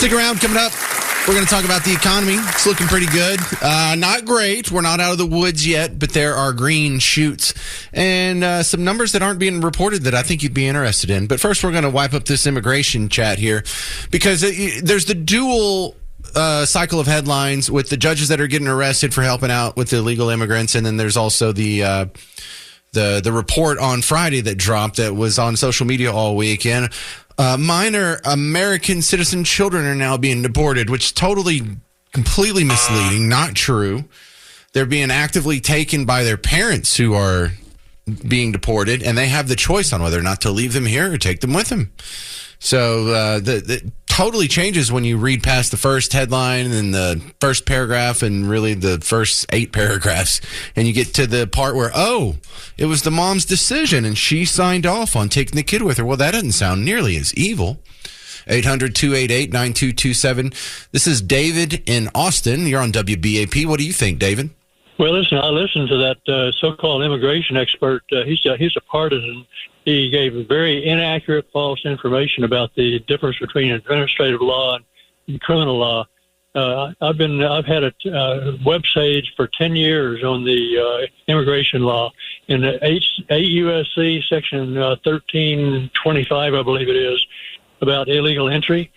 Stick around. Coming up, we're going to talk about the economy. It's looking pretty good. Not great. We're not out of the woods yet, but there are green shoots and some numbers that aren't being reported that I think you'd be interested in. But first, we're going to wipe up this immigration chat here because there's the dual cycle of headlines with the judges that are getting arrested for helping out with the illegal immigrants, and then there's also the report on Friday that dropped that was on social media all weekend. Minor American citizen children are now being deported, which is completely misleading, not true. They're being actively taken by their parents who are being deported, and they have the choice on whether or not to leave them here or take them with them. So it totally changes when you read past the first headline and the first paragraph and really the first 8 paragraphs. And you get to the part where, it was the mom's decision and she signed off on taking the kid with her. Well, that doesn't sound nearly as evil. 800-288-9227. This is David in Austin. You're on WBAP. What do you think, David? Well, listen, I listened to that so-called immigration expert. He's a partisan. He gave very inaccurate, false information about the difference between administrative law and criminal law. I've had a website for 10 years on the immigration law. In the 8 USC section 1325, I believe it is, about illegal entry.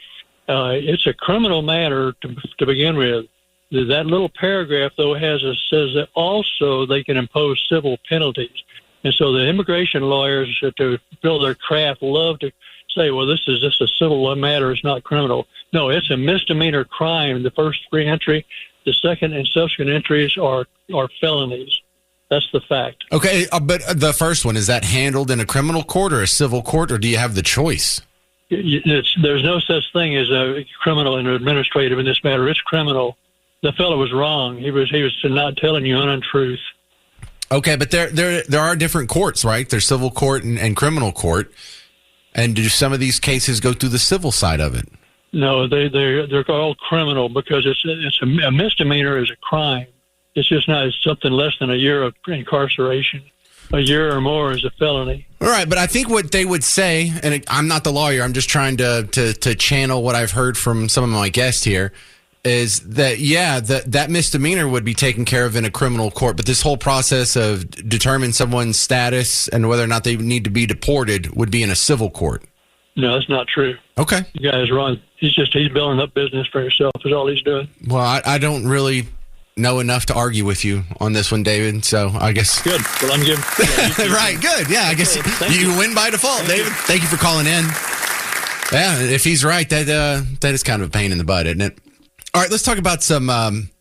It's a criminal matter to begin with. That little paragraph, though, says that also they can impose civil penalties. And so the immigration lawyers, to build their craft, love to say, well, this is just a civil matter. It's not criminal. No, it's a misdemeanor crime. The first re-entry, the second and subsequent entries are felonies. That's the fact. Okay, but the first one, is that handled in a criminal court or a civil court, or do you have the choice? There's no such thing as a criminal and administrative in this matter. It's criminal. The fellow was wrong. He was not telling you an untruth. Okay, but there are different courts, right? There's civil court and criminal court. And do some of these cases go through the civil side of it? No, they're all criminal because it's a misdemeanor is a crime. It's just not something less than a year of incarceration. A year or more is a felony. All right, but I think what they would say, and I'm not the lawyer, I'm just trying to channel what I've heard from some of my guests here, is that, that misdemeanor would be taken care of in a criminal court, but this whole process of determining someone's status and whether or not they need to be deported would be in a civil court. No, that's not true. Okay. The guy's wrong. He's building up business for himself is all he's doing. Well, I don't really know enough to argue with you on this one, David, so I guess... Good. Well, I'm giving... Right, good. Yeah, I guess you win by default, David. Thank you for calling in. Yeah, if he's right, that is kind of a pain in the butt, isn't it? All right, let's talk about some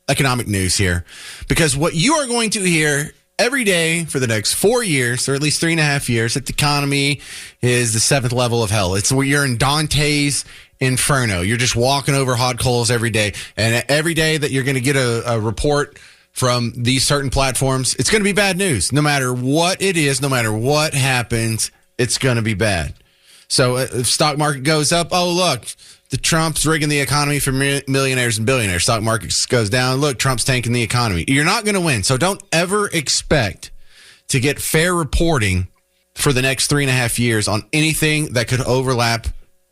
economic news here, because what you are going to hear every day for the next 4 years, or at least 3.5 years, that the economy is the 7th level of hell. It's where you're in Dante's Inferno. You're just walking over hot coals every day, and every day that you're going to get a report from these certain platforms, it's going to be bad news. No matter what it is, no matter what happens, it's going to be bad. So if stock market goes up, look, the Trump's rigging the economy for millionaires and billionaires. Stock market goes down. Look, Trump's tanking the economy. You're not going to win. So don't ever expect to get fair reporting for the next 3.5 years on anything that could overlap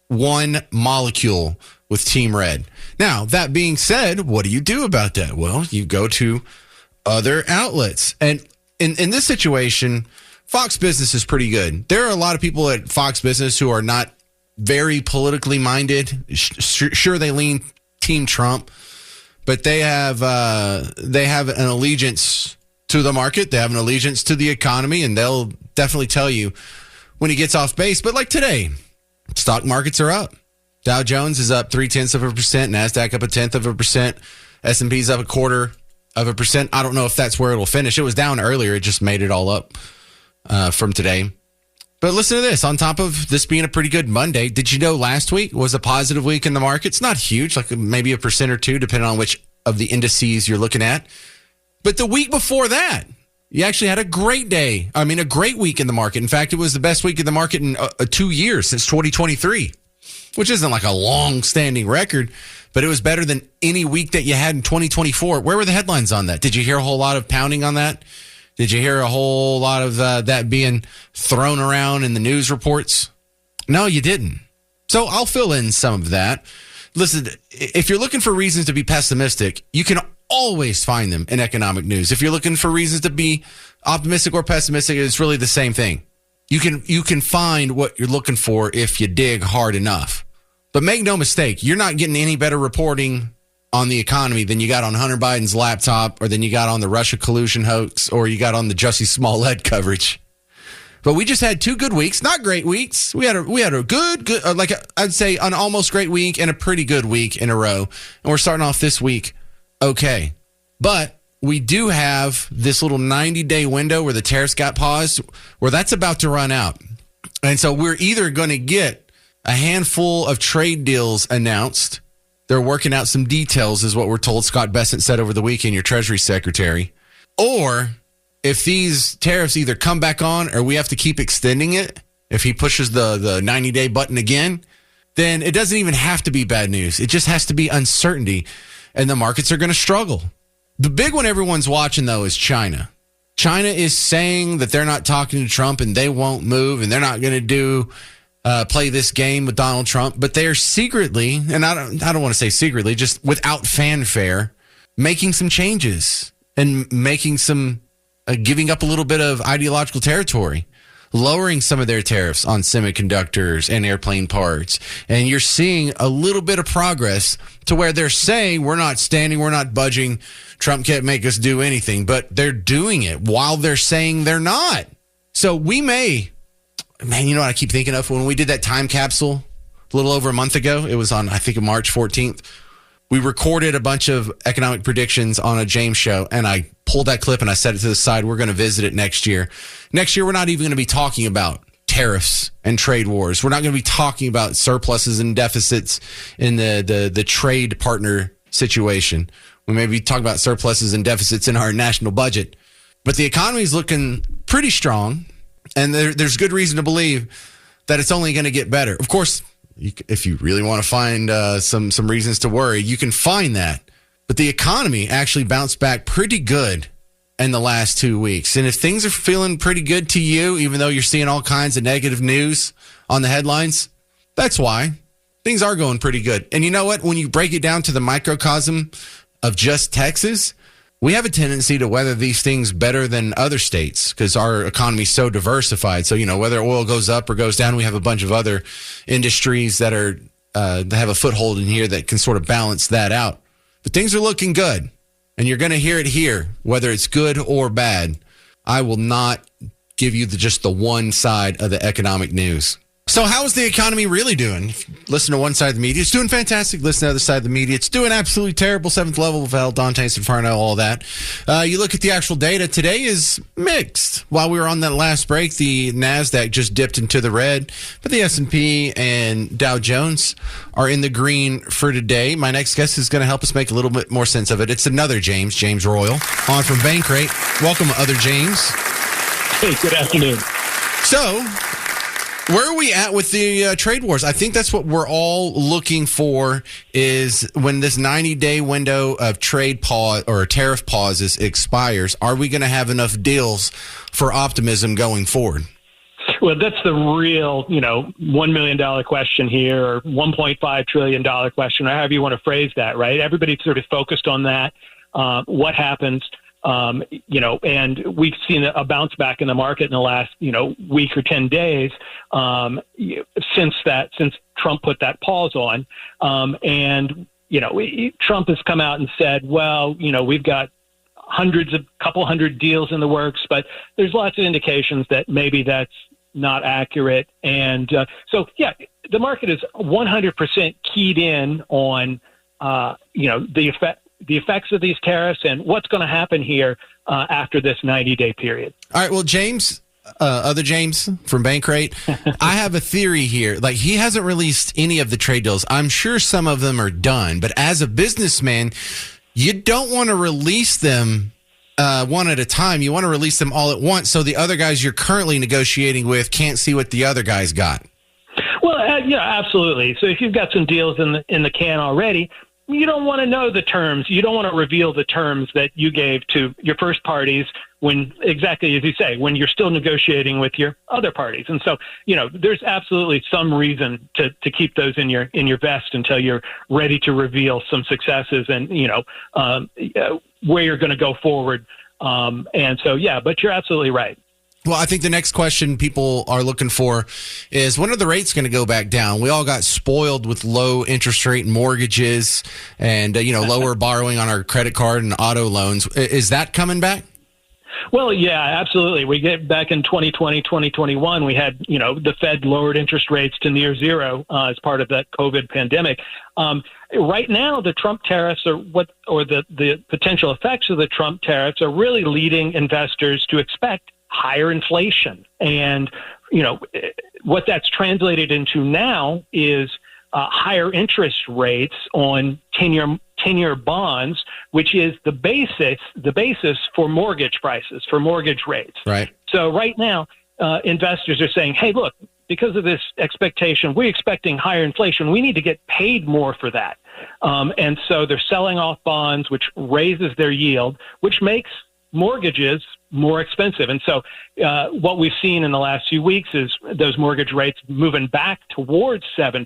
one molecule with Team Red. Now, that being said, what do you do about that? Well, you go to other outlets. And in this situation, Fox Business is pretty good. There are a lot of people at Fox Business who are not very politically minded. Sure, they lean Team Trump, but they have an allegiance to the market. They have an allegiance to the economy, and they'll definitely tell you when he gets off base. But like today, stock markets are up. Dow Jones is up 0.3%. NASDAQ up 0.1%. S&P's up 0.25%. I don't know if that's where it'll finish. It was down earlier. It just made it all up from today. But listen to this. On top of this being a pretty good Monday, did you know last week was a positive week in the markets? Not huge, like maybe 1% or 2%, depending on which of the indices you're looking at. But the week before that, you actually had a great day. I mean, a great week in the market. In fact, it was the best week in the market in 2 years since 2023, which isn't like a long-standing record, but it was better than any week that you had in 2024. Where were the headlines on that? Did you hear a whole lot of pounding on that? Did you hear a whole lot of that being thrown around in the news reports? No, you didn't. So I'll fill in some of that. Listen, if you're looking for reasons to be pessimistic, you can always find them in economic news. If you're looking for reasons to be optimistic or pessimistic, it's really the same thing. You can find what you're looking for if you dig hard enough. But make no mistake, you're not getting any better reporting on the economy than you got on Hunter Biden's laptop, or than you got on the Russia collusion hoax, or you got on the Jussie Smollett coverage. But we just had 2 good weeks, not great weeks. We had a good, like I'd say an almost great week and a pretty good week in a row. And we're starting off this week okay. But we do have this little 90-day window where the tariffs got paused, where that's about to run out. And so we're either going to get a handful of trade deals announced. They're working out some details, is what we're told. Scott Bessent said over the weekend, your Treasury Secretary. Or if these tariffs either come back on or we have to keep extending it, if he pushes the 90-day button again, then it doesn't even have to be bad news. It just has to be uncertainty, and the markets are going to struggle. The big one everyone's watching, though, is China. China is saying that they're not talking to Trump and they won't move and they're not going to play this game with Donald Trump. But they're secretly, and I don't want to say secretly, just without fanfare, making some changes and making some giving up a little bit of ideological territory, lowering some of their tariffs on semiconductors and airplane parts. And you're seeing a little bit of progress to where they're saying we're not standing, we're not budging. Trump can't make us do anything, but they're doing it while they're saying they're not. So we may, man, you know what I keep thinking of? When we did that time capsule a little over a month ago, it was on, I think, March 14th. We recorded a bunch of economic predictions on a James show, and I pulled that clip and I set it to the side. We're going to visit it next year. Next year, we're not even going to be talking about tariffs and trade wars. We're not going to be talking about surpluses and deficits in the trade partner situation. We may be talking about surpluses and deficits in our national budget. But the economy is looking pretty strong, and there's good reason to believe that it's only going to get better. Of course, if you really want to find some reasons to worry, you can find that. But the economy actually bounced back pretty good in the last 2 weeks. And if things are feeling pretty good to you, even though you're seeing all kinds of negative news on the headlines, that's why things are going pretty good. And you know what? When you break it down to the microcosm of just Texas, we have a tendency to weather these things better than other states because our economy is so diversified. So, you know, whether oil goes up or goes down, we have a bunch of other industries that have a foothold in here that can sort of balance that out. But things are looking good, and you're going to hear it here, whether it's good or bad. I will not give you just the one side of the economic news. So how is the economy really doing? If you listen to one side of the media, it's doing fantastic. Listen to the other side of the media, it's doing absolutely terrible. Seventh level of hell, Dante's Inferno, all that. You look at the actual data, today is mixed. While we were on that last break, the NASDAQ just dipped into the red, but the S&P and Dow Jones are in the green for today. My next guest is going to help us make a little bit more sense of it. It's another James Royal, on from Bankrate. Welcome, other James. Hey, good afternoon. So, where are we at with the trade wars? I think that's what we're all looking for, is when this 90-day window of trade pause or tariff pauses expires, are we going to have enough deals for optimism going forward? Well, that's the real, $1 million question here, or $1.5 trillion question, or however you want to phrase that, right? Everybody's sort of focused on that. What happens? And we've seen a bounce back in the market in the last, week or 10 days, since Trump put that pause on. Trump has come out and said, well, we've got couple hundred deals in the works, but there's lots of indications that maybe that's not accurate. And the market is 100% keyed in on, the effects of these tariffs and what's going to happen here after this 90-day period. All right. Well, James, other James from Bankrate, I have a theory here. Like, he hasn't released any of the trade deals. I'm sure some of them are done, but as a businessman, you don't want to release them one at a time. You want to release them all at once so the other guys you're currently negotiating with can't see what the other guys got. Well, absolutely. So if you've got some deals in the can already, you don't want to know the terms. You don't want to reveal the terms that you gave to your first parties when, exactly as you say, when you're still negotiating with your other parties. And so, there's absolutely some reason to keep those in your vest until you're ready to reveal some successes and, where you're going to go forward. And so, but you're absolutely right. Well, I think the next question people are looking for is, when are the rates going to go back down? We all got spoiled with low interest rate mortgages and, lower borrowing on our credit card and auto loans. Is that coming back? Well, yeah, absolutely. We get back in 2020, 2021, we had, the Fed lowered interest rates to near zero as part of that COVID pandemic. Right now, the Trump tariffs the potential effects of the Trump tariffs are really leading investors to expect higher inflation. And, what that's translated into now is higher interest rates on 10-year bonds, which is the basis for mortgage prices, for mortgage rates. Right. So right now, investors are saying, hey, look, because of this expectation, we're expecting higher inflation. We need to get paid more for that. And so they're selling off bonds, which raises their yield, which makes mortgages more expensive. And so what we've seen in the last few weeks is those mortgage rates moving back towards 7%.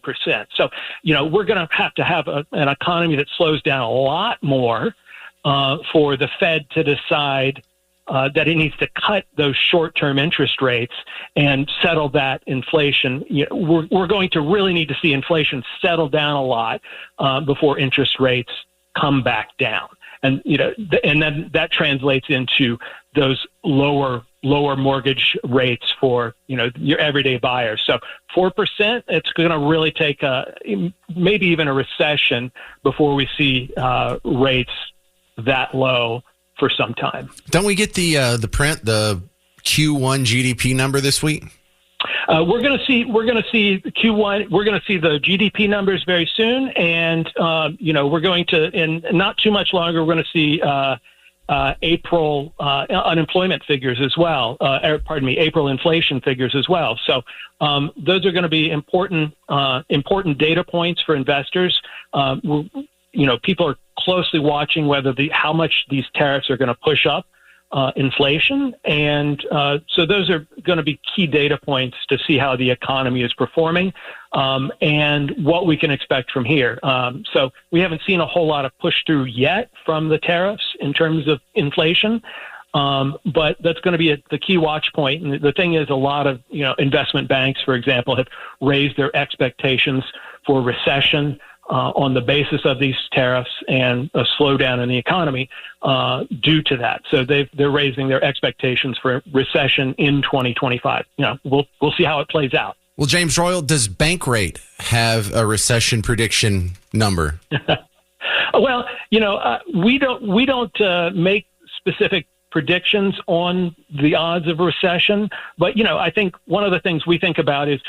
So, we're going to have an economy that slows down a lot more for the Fed to decide that it needs to cut those short-term interest rates and settle that inflation. We're going to really need to see inflation settle down a lot before interest rates come back down. And, and then that translates into those lower mortgage rates for, your everyday buyers. So 4%, it's going to really take maybe even a recession before we see rates that low for some time. Don't we get the Q1 GDP number this week? We're going to see Q1. We're going to see the GDP numbers very soon, and we're going to, in not too much longer, we're going to see April unemployment figures as well. April inflation figures as well. So those are going to be important data points for investors. People are closely watching how much these tariffs are going to push up inflation. And so those are going to be key data points to see how the economy is performing and what we can expect from here. So we haven't seen a whole lot of push through yet from the tariffs in terms of inflation. But that's going to be the key watch point. And the thing is, a lot of investment banks, for example, have raised their expectations for recession on the basis of these tariffs and a slowdown in the economy due to that. So they're raising their expectations for recession in 2025. We'll see how it plays out. Well, James Royal, does Bankrate have a recession prediction number? Well, we don't make specific predictions on the odds of recession. But, I think one of the things we think about is,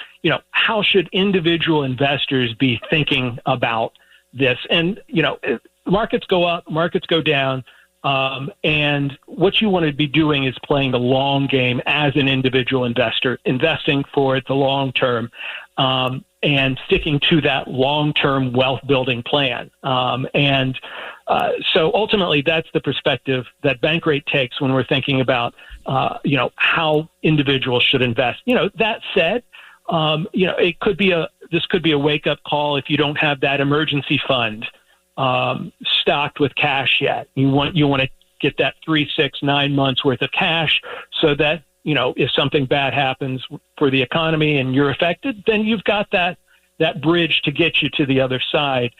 how should individual investors be thinking about this? And, markets go up, markets go down. And what you want to be doing is playing the long game as an individual investor, investing for the long term, and sticking to that long-term wealth building plan. So ultimately, that's the perspective that Bankrate takes when we're thinking about, how individuals should invest. That said, this could be a wake-up call if you don't have that emergency fund stocked with cash yet. You want to get that 3, 6, 9 months worth of cash so that, if something bad happens for the economy and you're affected, then you've got that bridge to get you to the other side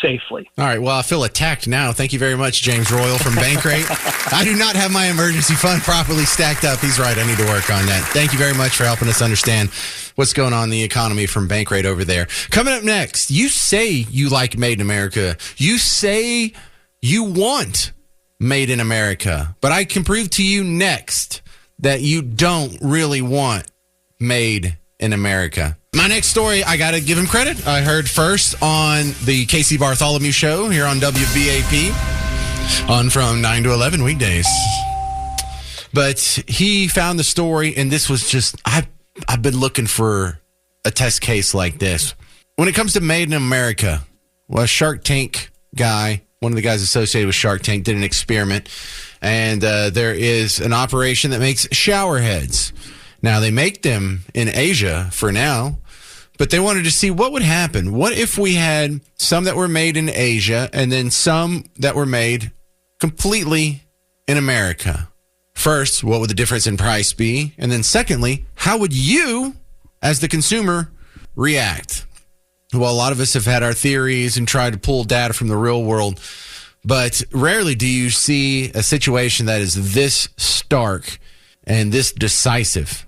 safely. All right. Well, I feel attacked now. Thank you very much, James Royal from Bankrate. I do not have my emergency fund properly stacked up. He's right. I need to work on that. Thank you very much for helping us understand what's going on in the economy from Bankrate over there. Coming up next, you say you like Made in America. You say you want Made in America. But I can prove to you next that you don't really want Made in America. My next story, I got to give him credit. I heard first on the Casey Bartholomew Show here on WBAP on from 9 to 11 weekdays. But he found the story, and this was just, I've been looking for a test case like this. When it comes to Made in America, well, Shark Tank guy, one of the guys associated with Shark Tank, did an experiment. And there is an operation that makes shower heads. Now, they make them in Asia for now, but they wanted to see what would happen. What if we had some that were made in Asia and then some that were made completely in America? First, what would the difference in price be? And then secondly, how would you, as the consumer, react? Well, a lot of us have had our theories and tried to pull data from the real world, but rarely do you see a situation that is this stark and this decisive.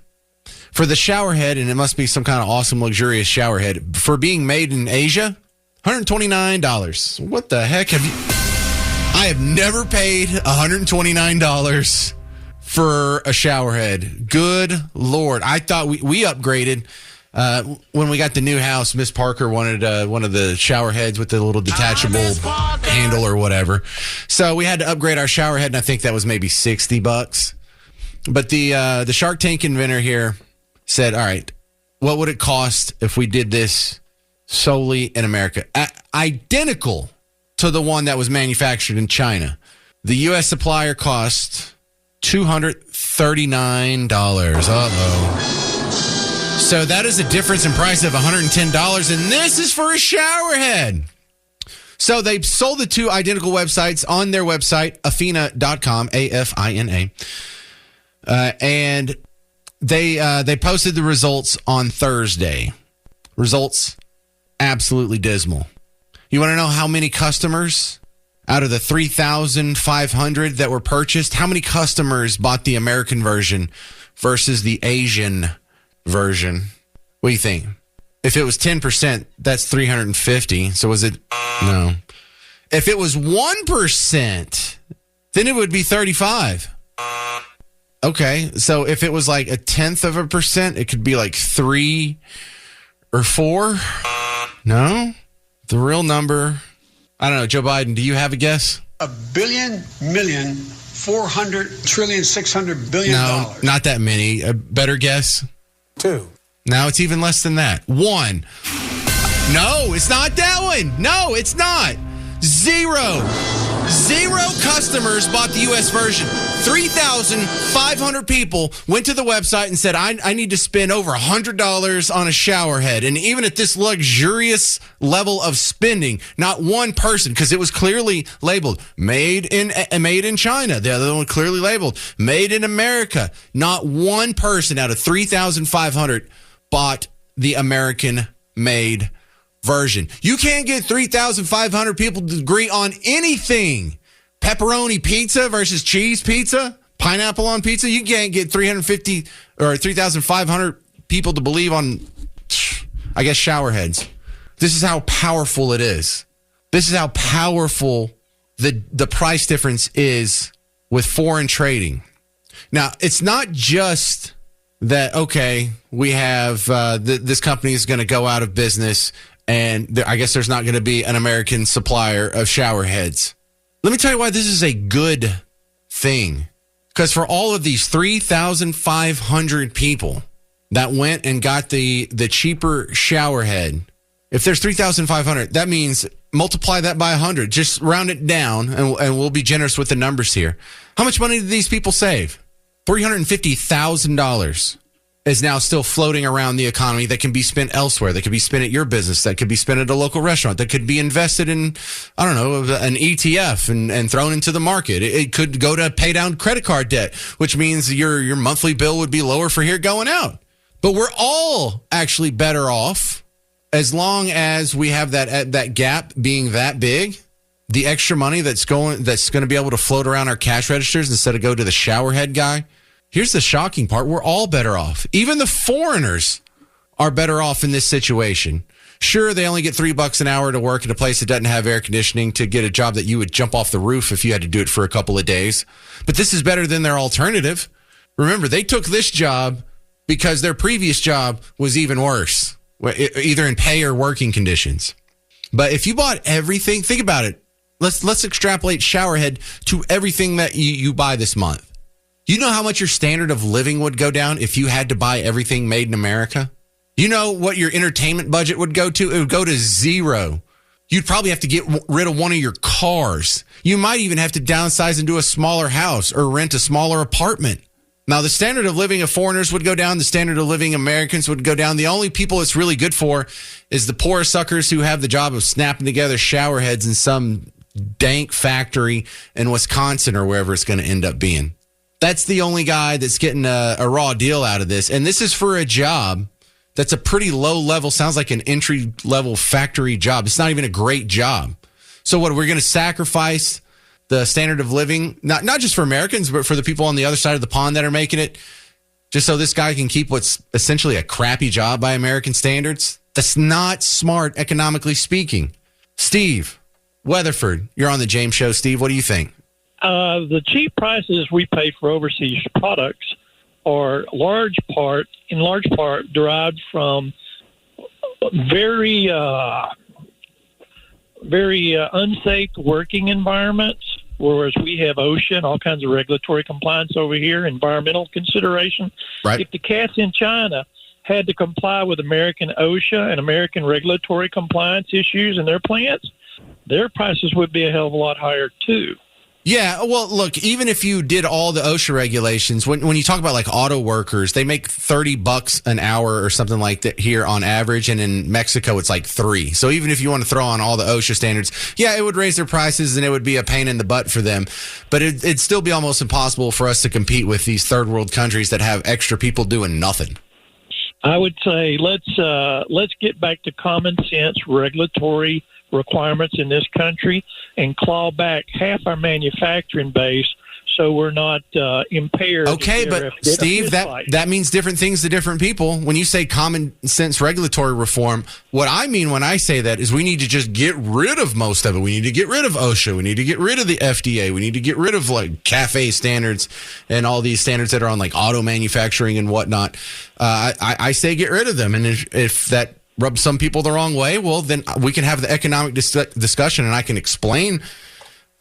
For the shower head, and it must be some kind of awesome, luxurious shower head, for being made in Asia, $129. What the heck have you... I have never paid $129 for a shower head. Good Lord. I thought we upgraded. When we got the new house, Miss Parker wanted one of the shower heads with the little detachable handle or whatever. So we had to upgrade our shower head, and I think that was maybe $60. But the Shark Tank inventor here said, all right, what would it cost if we did this solely in America? Identical to the one that was manufactured in China. The U.S. supplier cost $239. Uh-oh. So that is a difference in price of $110, and this is for a shower head. So they sold the two identical websites on their website, Afina.com, AFINA. And they posted the results on Thursday. Results absolutely dismal. You want to know how many customers out of the 3,500 that were purchased, how many customers bought the American version versus the Asian version? What do you think? If it was 10%, that's 350. So was it? No. If it was 1%, then it would be 35. Okay, so if it was like 0.1%, it could be like 3 or 4. No, the real number. I don't know. Joe Biden, do you have a guess? $1,400,600,000,000,000. No, not that many. A better guess? 2. No, it's even less than that. 1. No, it's not that one. No, it's not. 0 customers bought the U.S. version. 3,500 people went to the website and said, I need to spend over $100 on a shower head. And even at this luxurious level of spending, not one person, because it was clearly labeled made in China. The other one clearly labeled made in America. Not one person out of 3,500 bought the American-made version. You can't get 3,500 people to agree on anything. Pepperoni pizza versus cheese pizza, pineapple on pizza. You can't get 350 or 3,500 people to believe on, I guess, shower heads. This is how powerful it is. This is how powerful the price difference is with foreign trading. Now, it's not just that, okay, we have this company is going to go out of business, and I guess there's not going to be an American supplier of shower heads. Let me tell you why this is a good thing. Because for all of these 3,500 people that went and got the cheaper shower head, if there's 3,500, that means multiply that by 100. Just round it down, and we'll be generous with the numbers here. How much money did these people save? $350,000 is now still floating around the economy that can be spent elsewhere. That could be spent at your business. That could be spent at a local restaurant. That could be invested in, I don't know, an ETF and thrown into the market. It could go to pay down credit card debt, which means your monthly bill would be lower for here going out. But we're all actually better off as long as we have that gap being that big. The extra money that's going to be able to float around our cash registers instead of go to the shower head guy. Here's the shocking part. We're all better off. Even the foreigners are better off in this situation. Sure, they only get $3 an hour to work in a place that doesn't have air conditioning to get a job that you would jump off the roof if you had to do it for a couple of days. But this is better than their alternative. Remember, they took this job because their previous job was even worse, either in pay or working conditions. But if you bought everything, think about it. Let's extrapolate showerhead to everything that you buy this month. You know how much your standard of living would go down if you had to buy everything made in America? You know what your entertainment budget would go to? It would go to 0. You'd probably have to get rid of one of your cars. You might even have to downsize into a smaller house or rent a smaller apartment. Now, the standard of living of foreigners would go down. The standard of living Americans would go down. The only people it's really good for is the poor suckers who have the job of snapping together shower heads in some dank factory in Wisconsin or wherever it's going to end up being. That's the only guy that's getting a raw deal out of this. And this is for a job that's a pretty low level, sounds like an entry level factory job. It's not even a great job. So what, we're going to sacrifice the standard of living, not just for Americans, but for the people on the other side of the pond that are making it, just so this guy can keep what's essentially a crappy job by American standards? That's not smart, economically speaking. Steve Weatherford, you're on the James Show. Steve, what do you think? The cheap prices we pay for overseas products are in large part derived from very unsafe working environments, whereas we have OSHA and all kinds of regulatory compliance over here, environmental consideration. Right. If the cats in China had to comply with American OSHA and American regulatory compliance issues in their plants, their prices would be a hell of a lot higher too. Yeah, well, look, even if you did all the OSHA regulations, when you talk about like auto workers, they make $30 an hour or something like that here on average, and in Mexico it's like $3. So even if you want to throw on all the OSHA standards, yeah, it would raise their prices and it would be a pain in the butt for them. But it'd still be almost impossible for us to compete with these third world countries that have extra people doing nothing. I would say let's get back to common sense regulatory requirements in this country and claw back half our manufacturing base so we're not impaired. Okay, but Steve, that means different things to different people. When you say common sense regulatory reform, what I mean when I say that is we need to just get rid of most of it. We need to get rid of OSHA. We need to get rid of the FDA. We need to get rid of like CAFE standards and all these standards that are on like auto manufacturing and whatnot. I say get rid of them. And if that rubs some people the wrong way, well, then we can have the economic discussion and I can explain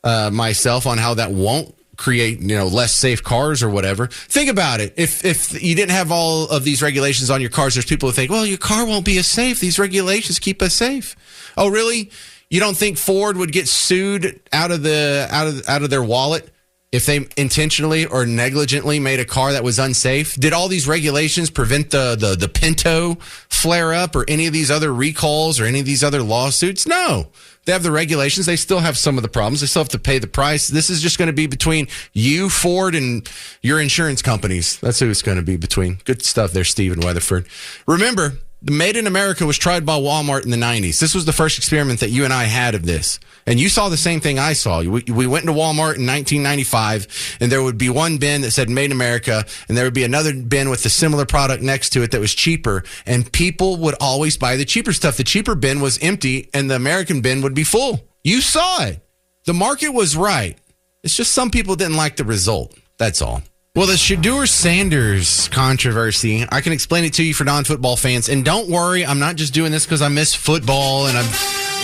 myself on how that won't create, less safe cars or whatever. Think about it. If you didn't have all of these regulations on your cars, there's people who think, well, your car won't be as safe. These regulations keep us safe. Oh, really? You don't think Ford would get sued out of their wallet if they intentionally or negligently made a car that was unsafe? Did all these regulations prevent the Pinto flare up or any of these other recalls or any of these other lawsuits? No. They have the regulations. They still have some of the problems. They still have to pay the price. This is just going to be between you, Ford, and your insurance companies. That's who it's going to be between. Good stuff there, Stephen Weatherford. Remember, the Made in America was tried by Walmart in the 90s. This was the first experiment that you and I had of this. And you saw the same thing I saw. We went into Walmart in 1995, and there would be one bin that said Made in America, and there would be another bin with a similar product next to it that was cheaper. And people would always buy the cheaper stuff. The cheaper bin was empty, and the American bin would be full. You saw it. The market was right. It's just some people didn't like the result. That's all. Well, the Shedeur Sanders controversy, I can explain it to you for non-football fans. And don't worry, I'm not just doing this because I miss football and I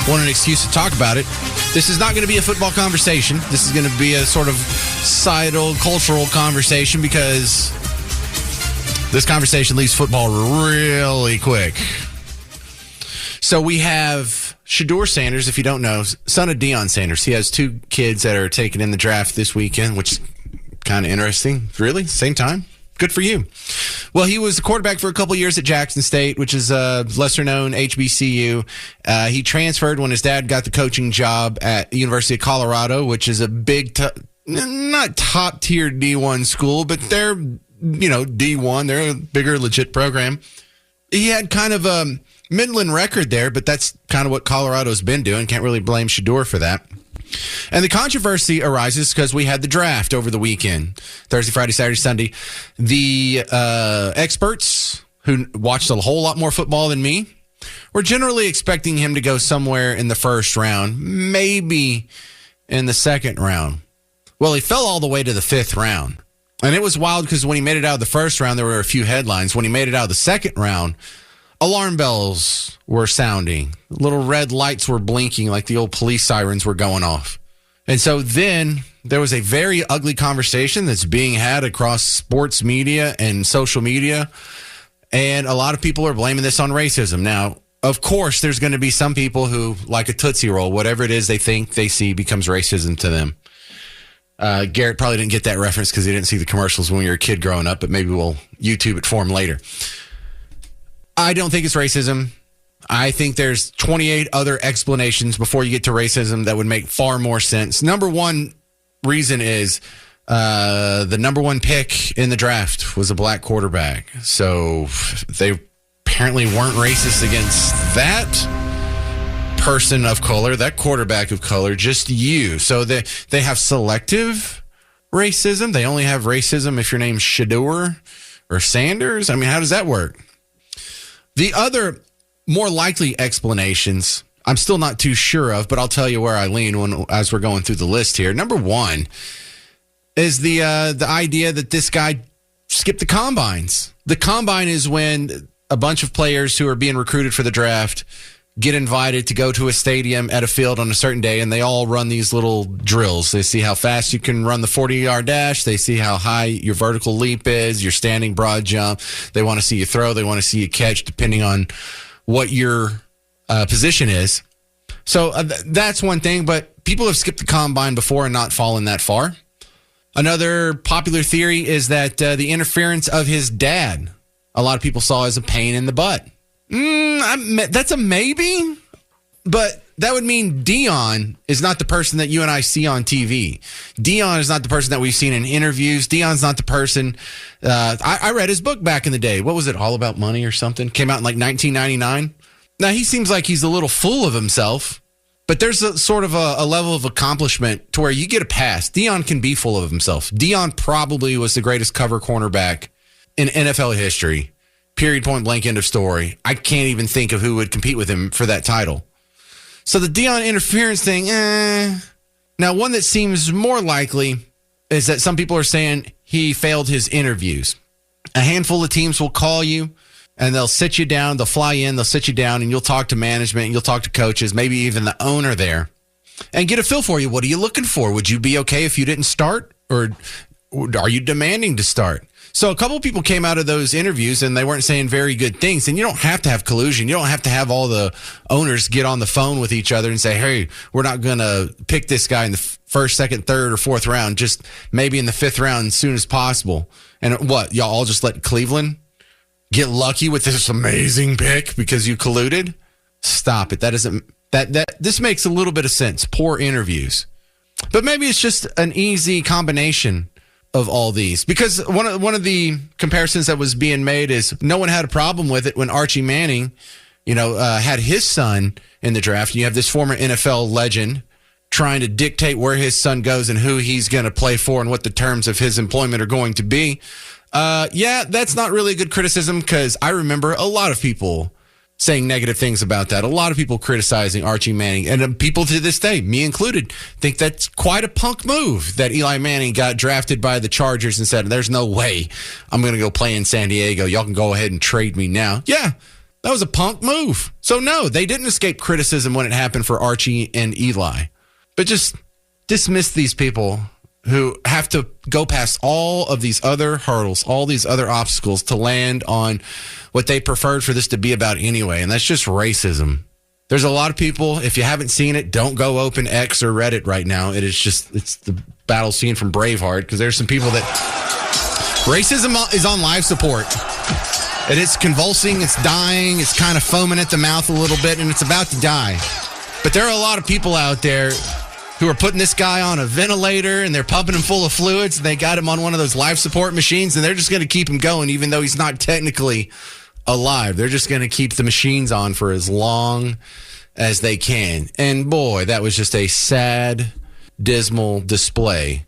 want an excuse to talk about it. This is not going to be a football conversation. This is going to be a sort of societal, cultural conversation because this conversation leaves football really quick. So we have Shedeur Sanders, if you don't know, son of Deion Sanders. He has two kids that are taken in the draft this weekend, which is kind of interesting. Really? Same time? Good for you. Well, he was the quarterback for a couple years at Jackson State, which is a lesser-known HBCU. He transferred when his dad got the coaching job at the University of Colorado, which is a big, not top-tier D1 school, but they're, D1. They're a bigger, legit program. He had kind of a Midland record there, but that's kind of what Colorado's been doing. Can't really blame Shedeur for that. And the controversy arises because we had the draft over the weekend, Thursday, Friday, Saturday, Sunday. The experts who watched a whole lot more football than me were generally expecting him to go somewhere in the first round, maybe in the second round. Well, he fell all the way to the fifth round. And it was wild because when he made it out of the first round, there were a few headlines. When he made it out of the second round, alarm bells were sounding. Little red lights were blinking like the old police sirens were going off. And so then there was a very ugly conversation that's being had across sports media and social media. And a lot of people are blaming this on racism. Now, Of course, there's going to be some people who, like a Tootsie Roll, whatever it is they think they see becomes racism to them. Garrett probably didn't get that reference because he didn't see the commercials when you were a kid growing up, but maybe we'll YouTube it for him later. I don't think it's racism. I think there's 28 other explanations before you get to racism that would make far more sense. Number one reason is the number one pick in the draft was a black quarterback. So they apparently weren't racist against that person of color, that quarterback of color, just you. So they have selective racism. They only have racism if your name's Shedeur or Sanders. I mean, how does that work? The other more likely explanations, I'm still not too sure of, but I'll tell you where I lean as we're going through the list here. Number one is the idea that this guy skipped the combines. The combine is when a bunch of players who are being recruited for the draft get invited to go to a stadium at a field on a certain day, and they all run these little drills. They see how fast you can run the 40-yard dash. They see how high your vertical leap is, your standing broad jump. They want to see you throw. They want to see you catch, depending on what your position is. So that's one thing, but people have skipped the combine before and not fallen that far. Another popular theory is that the interference of his dad, a lot of people saw as a pain in the butt. That's a maybe, but that would mean Dion is not the person that you and I see on TV. Dion is not the person that we've seen in interviews. Dion's not the person. I read his book back in the day. What was it? All About Money or something? Came out in like 1999. Now, he seems like he's a little full of himself, but there's a sort of a level of accomplishment to where you get a pass. Dion can be full of himself. Dion probably was the greatest cover cornerback in NFL history. Period, point blank, end of story. I can't even think of who would compete with him for that title. So the Dion interference thing, Now, one that seems more likely is that some people are saying he failed his interviews. A handful of teams will call you, and they'll sit you down. They'll fly in, they'll sit you down, and you'll talk to management, and you'll talk to coaches, maybe even the owner there, and get a feel for you. What are you looking for? Would you be okay if you didn't start, or are you demanding to start? So a couple of people came out of those interviews and they weren't saying very good things. And you don't have to have collusion. You don't have to have all the owners get on the phone with each other and say, hey, we're not going to pick this guy in the first, second, third, or fourth round. Just maybe in the fifth round as soon as possible. And what, y'all all just let Cleveland get lucky with this amazing pick because you colluded? Stop it. This makes a little bit of sense. Poor interviews. But maybe it's just an easy combination of all these, because one of the comparisons that was being made is no one had a problem with it when Archie Manning, had his son in the draft. You have this former NFL legend trying to dictate where his son goes and who he's going to play for and what the terms of his employment are going to be. That's not really a good criticism, because I remember a lot of people saying negative things about that. A lot of people criticizing Archie Manning, and people to this day, me included, think that's quite a punk move that Eli Manning got drafted by the Chargers and said, there's no way I'm going to go play in San Diego. Y'all can go ahead and trade me now. Yeah, that was a punk move. So no, they didn't escape criticism when it happened for Archie and Eli. But just dismiss these people who have to go past all of these other hurdles, all these other obstacles to land on what they preferred for this to be about anyway, and that's just racism. There's a lot of people, if you haven't seen it, don't go open X or Reddit right now. It's the battle scene from Braveheart, because there's some people that... Racism is on life support. And it's convulsing, it's dying, it's kind of foaming at the mouth a little bit, and it's about to die. But there are a lot of people out there who are putting this guy on a ventilator, and they're pumping him full of fluids, and they got him on one of those life support machines, and they're just going to keep him going even though he's not technically alive. They're just going to keep the machines on for as long as they can. And boy, that was just a sad, dismal display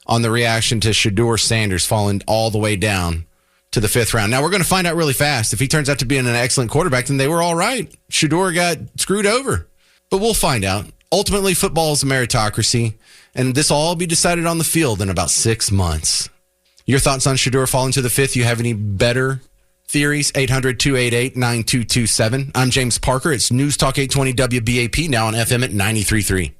on the reaction to Shedeur Sanders falling all the way down to the fifth round. Now, we're going to find out really fast. If he turns out to be an excellent quarterback, then they were all right. Shedeur got screwed over. But we'll find out. Ultimately, football is a meritocracy, and this will all be decided on the field in about 6 months. Your thoughts on Shedeur falling to the fifth? You have any better theories? 800-288-9227. I'm James Parker. It's News Talk 820 WBAP, now on FM at 93.3.